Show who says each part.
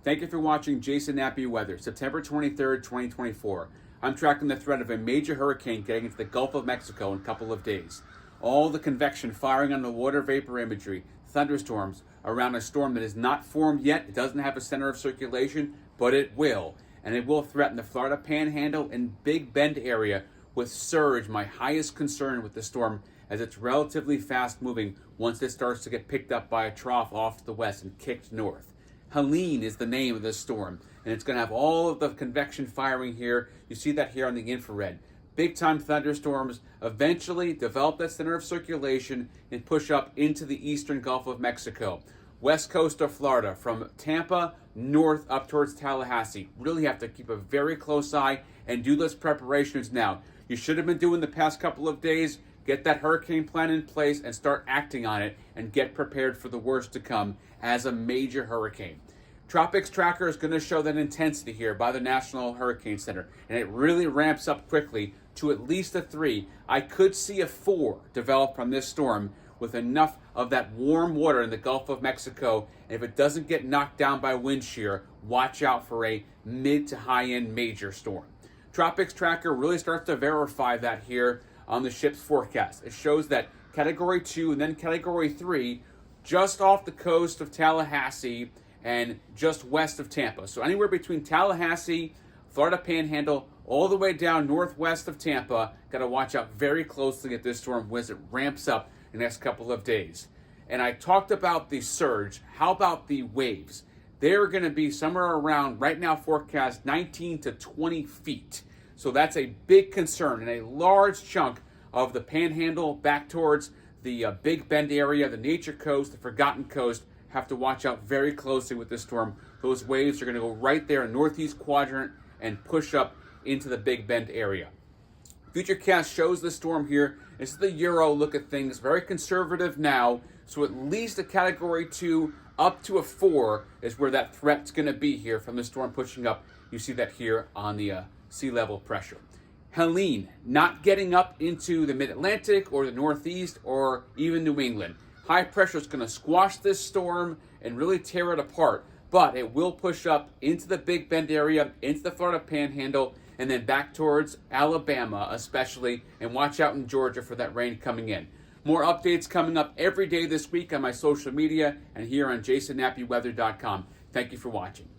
Speaker 1: Thank you for watching Jason Nappy Weather, September 23rd, 2024. I'm tracking the threat of a major hurricane getting into the Gulf of Mexico in a couple of days. All the convection firing on the water vapor imagery, thunderstorms around a storm that is not formed yet. It doesn't have a center of circulation, but it will. And it will threaten the Florida panhandle and Big Bend area with surge, my highest concern with the storm, as it's relatively fast moving once it starts to get picked up by a trough off to the west and kicked north. Helene is the name of this storm, and it's going to have all of the convection firing here. You see that here on the infrared. Big-time thunderstorms eventually develop that center of circulation and push up into the eastern Gulf of Mexico. West coast of Florida, from Tampa north up towards Tallahassee. Really have to keep a very close eye and do those preparations now. You should have been doing the past couple of days. Get that hurricane plan in place and start acting on it and get prepared for the worst to come as a major hurricane. Tropics Tracker is going to show that intensity here by the National Hurricane Center, and it really ramps up quickly to at least a 3. I could see a 4 develop from this storm with enough of that warm water in the Gulf of Mexico. And if it doesn't get knocked down by wind shear, watch out for a mid to high-end major storm. Tropics Tracker really starts to verify that here on the ship's forecast. It shows that Category 2 and then Category 3 just off the coast of Tallahassee and just west of Tampa. So anywhere between Tallahassee, Florida Panhandle, all the way down northwest of Tampa. Got to watch out very closely at this storm as it ramps up in the next couple of days. And I talked about the surge. How about the waves? They're going to be somewhere around, right now forecast, 19 to 20 feet. So that's a big concern and a large chunk of the Panhandle back towards the Big Bend area, the Nature Coast, the Forgotten Coast. Have to watch out very closely with this storm. Those waves are going to go right there in northeast quadrant and push up into the Big Bend area. Futurecast shows the storm here. This is the Euro look at things. Very conservative now. So at least a Category 2 up to a 4 is where that threat's going to be here from the storm pushing up. You see that here on the sea level pressure. Helene, not getting up into the mid-Atlantic or the Northeast or even New England. High pressure is going to squash this storm and really tear it apart, but it will push up into the Big Bend area, into the Florida Panhandle, and then back towards Alabama especially, and watch out in Georgia for that rain coming in. More updates coming up every day this week on my social media and here on jasonnappyweather.com. Thank you for watching.